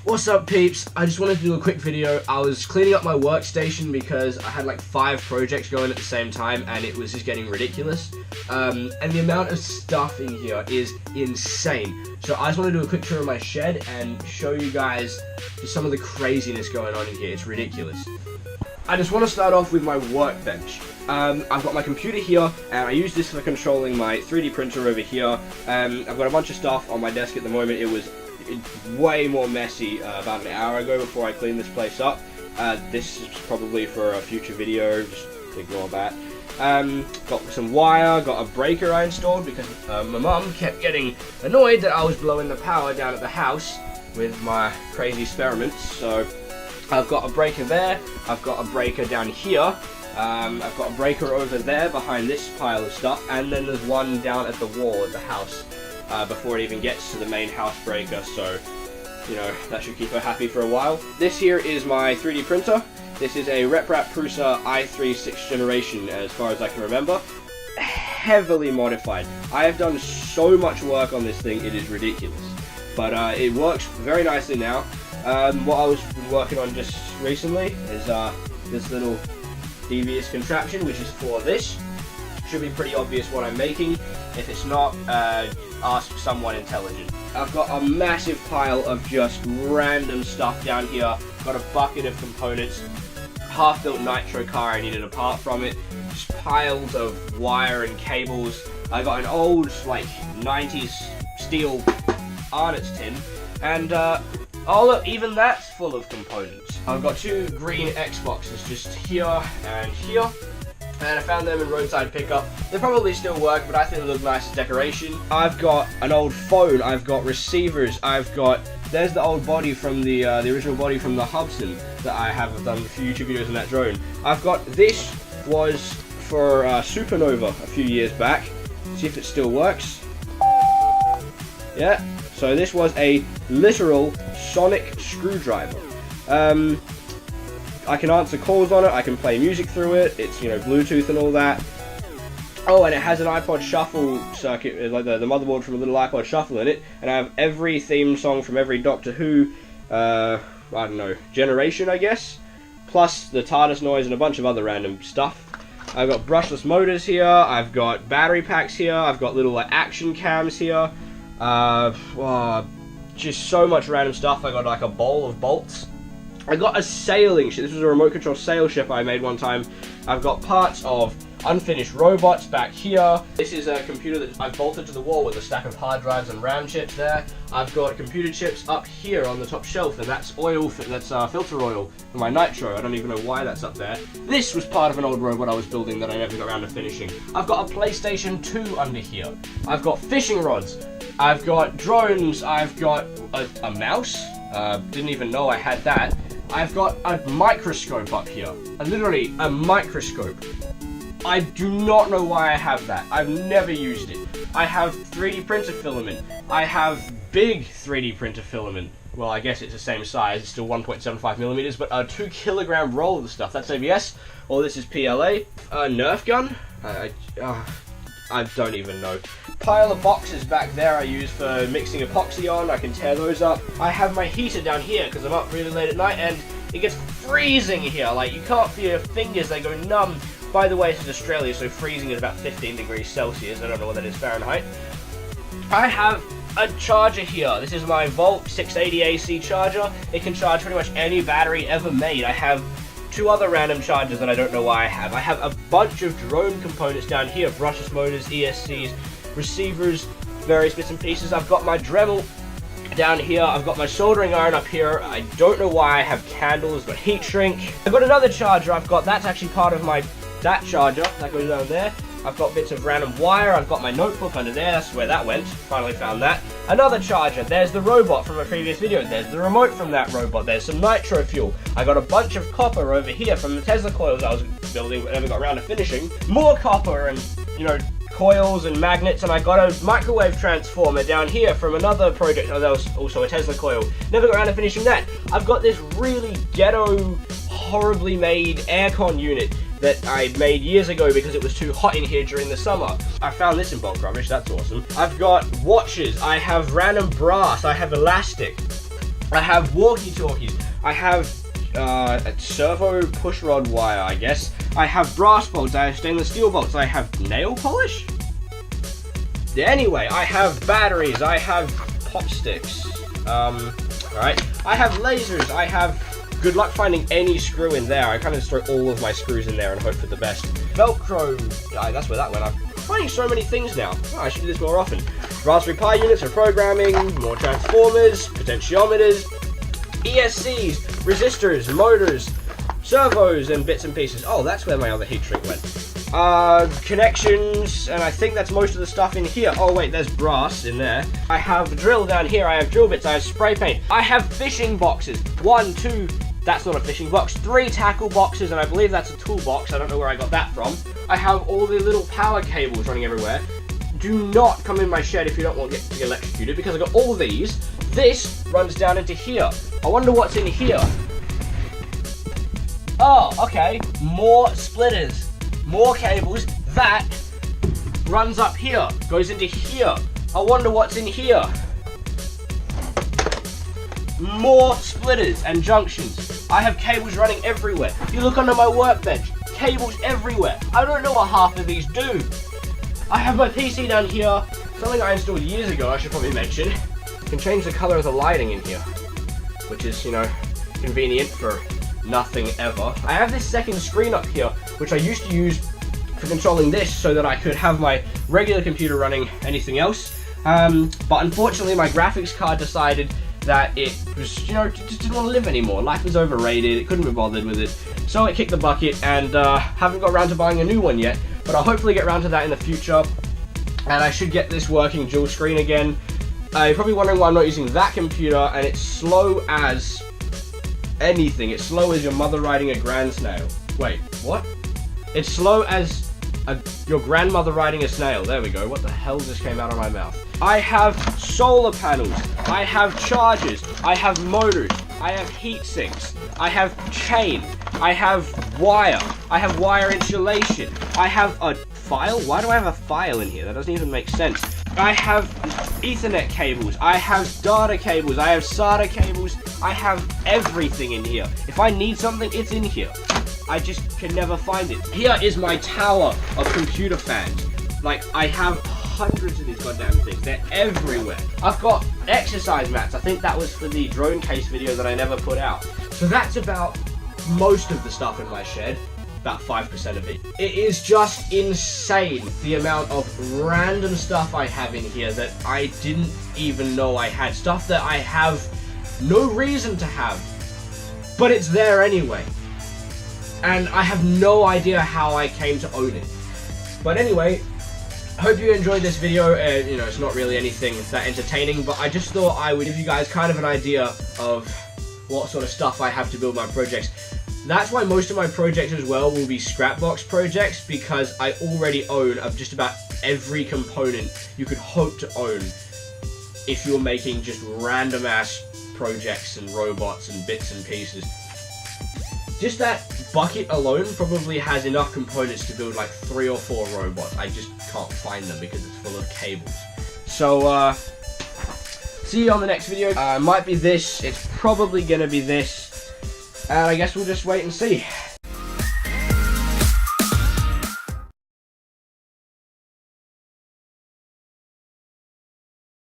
What's up, peeps? I just wanted to do a quick video. I was cleaning up my workstation because I had like 5 projects going at the same time and it was just getting ridiculous. And the amount of stuff in here is insane. So I just want to do a quick tour of my shed and show you guys just some of the craziness going on in here. It's ridiculous. I just want to start off with my workbench. I've got my computer here, and I use this for controlling my 3D printer over here. I've got a bunch of stuff on my desk at the moment. It's way more messy about an hour ago before I cleaned this place up. This is probably for a future video, just ignore that. Got some wire, got a breaker I installed because my mum kept getting annoyed that I was blowing the power down at the house with my crazy experiments. So I've got a breaker there, I've got a breaker down here, I've got a breaker over there behind this pile of stuff, and then there's one down at the wall of the house before it even gets to the main house breaker, so, you know, that should keep her happy for a while. This here is my 3D printer. This is a RepRap Prusa i3 6th generation, as far as I can remember. Heavily modified. I have done so much work on this thing, it is ridiculous. But it works very nicely now. What I was working on just recently is this little devious contraption, which is for this. Should be pretty obvious what I'm making. If it's not, ask someone intelligent. I've got a massive pile of just random stuff down here. Got a bucket of components, half-built nitro car I needed a part from it, just piles of wire and cables. I got an old, like, 90s steel Arnott's tin, and oh look, even that's full of components. I've got 2 green Xboxes just here and here, and I found them in roadside pickup. They probably still work, but I think they look nice as decoration. I've got an old phone, I've got receivers, there's the old body from the original body from the Hubson that I have done a few YouTube videos on that drone. I've got, this was for Supernova a few years back. See if it still works. Yeah. So this was a literal sonic screwdriver. I can answer calls on it, I can play music through it, it's, you know, Bluetooth and all that. Oh, and it has an iPod Shuffle circuit, like the motherboard from a little iPod Shuffle in it, and I have every theme song from every Doctor Who, I don't know, generation, I guess, plus the TARDIS noise and a bunch of other random stuff. I've got brushless motors here, I've got battery packs here, I've got little action cams here. Just so much random stuff. I got like a bowl of bolts. I got a sailing ship. This was a remote control sail ship I made one time. I've got parts of unfinished robots back here. This is a computer that I've bolted to the wall with a stack of hard drives and RAM chips there. I've got computer chips up here on the top shelf, and that's oil, that's filter oil for my nitro. I don't even know why that's up there. This was part of an old robot I was building that I never got around to finishing. I've got a PlayStation 2 under here. I've got fishing rods. I've got drones, I've got a mouse, didn't even know I had that. I've got a microscope up here, literally a microscope. I do not know why I have that, I've never used it. I have 3D printer filament, I have big 3D printer filament. Well, I guess it's the same size, it's still 1.75 millimeters, but a 2 kilogram roll of the stuff. That's ABS, or this is PLA. A Nerf gun? I don't even know. Pile of boxes back there I use for mixing epoxy on. I can tear those up. I have my heater down here because I'm up really late at night and it gets freezing here. Like, you can't feel your fingers, they go numb. By the way, this is Australia, so freezing is about 15 degrees Celsius. I don't know what that is Fahrenheit. I have a charger here. This is my Volt 680 AC charger. It can charge pretty much any battery ever made. I have 2 other random chargers that I don't know why I have. I have a bunch of drone components down here, brushless motors, ESCs, receivers, various bits and pieces. I've got my Dremel down here, I've got my soldering iron up here. I don't know why I have candles, but heat shrink. I've got another charger, that's actually part of that charger, that goes down there. I've got bits of random wire, I've got my notebook under there, that's where that went, finally found that. Another charger, there's the robot from a previous video, there's the remote from that robot, there's some nitro fuel. I got a bunch of copper over here from the Tesla coils I was building but never got around to finishing. More copper and, you know, coils and magnets, and I got a microwave transformer down here from another project, that was also a Tesla coil. Never got around to finishing that. I've got this really ghetto, horribly made aircon unit that I made years ago because it was too hot in here during the summer. I found this in bulk rubbish, that's awesome. I've got watches, I have random brass, I have elastic, I have walkie-talkies, I have a servo push rod wire, I guess. I have brass bolts, I have stainless steel bolts, I have nail polish? Anyway, I have batteries, I have pop sticks, alright. I have lasers, I have... Good luck finding any screw in there. I kind of just throw all of my screws in there and hope for the best. Velcro, that's where that went. I'm finding so many things now. Oh, I should do this more often. Raspberry Pi units for programming, more transformers, potentiometers, ESCs, resistors, motors, servos, and bits and pieces. Oh, that's where my other heat shrink went. Connections, and I think that's most of the stuff in here. Oh wait, there's brass in there. I have drill down here, I have drill bits, I have spray paint. I have fishing boxes. 1, 2, that's not a fishing box. 3 tackle boxes, and I believe that's a toolbox. I don't know where I got that from. I have all the little power cables running everywhere. Do not come in my shed if you don't want to get electrocuted, because I got all these. This runs down into here. I wonder what's in here. Oh, okay, more splitters. More cables. That runs up here, goes into here. I wonder what's in here. More splitters and junctions. I have cables running everywhere. You look under my workbench, cables everywhere. I don't know what half of these do. I have my PC down here, something I installed years ago, I should probably mention. You can change the color of the lighting in here, which is, you know, convenient for nothing ever. I have this second screen up here, which I used to use for controlling this so that I could have my regular computer running anything else. But unfortunately my graphics card decided that it was, you know, just didn't want to live anymore. Life was overrated, it couldn't be bothered with it. So it kicked the bucket, and haven't got around to buying a new one yet, but I'll hopefully get around to that in the future. And I should get this working dual screen again. You're probably wondering why I'm not using that computer, and it's slow as anything. It's slow as your mother riding a grand snail. Wait, what? It's slow as your grandmother riding a snail. There we go. What the hell just came out of my mouth? I have solar panels. I have chargers. I have motors. I have heat sinks. I have chain. I have wire. I have wire insulation. I have a file. Why do I have a file in here? That doesn't even make sense. I have Ethernet cables. I have data cables. I have SATA cables. I have everything in here. If I need something, it's in here. I just can never find it. Here is my tower of computer fans. Like, I have hundreds of these goddamn things. They're everywhere. I've got exercise mats. I think that was for the drone case video that I never put out. So that's about most of the stuff in my shed. About 5% of it. It is just insane the amount of random stuff I have in here that I didn't even know I had. Stuff that I have no reason to have, but it's there anyway. And I have no idea how I came to own it. But anyway, I hope you enjoyed this video. You know, it's not really anything that entertaining, but I just thought I would give you guys kind of an idea of what sort of stuff I have to build my projects. That's why most of my projects as well will be scrapbox projects, because I already own just about every component you could hope to own if you're making just random ass projects and robots and bits and pieces. Just that bucket alone probably has enough components to build like 3 or 4 robots. I just can't find them because it's full of cables. So, see you on the next video. Might be this, it's probably gonna be this. And I guess we'll just wait and see.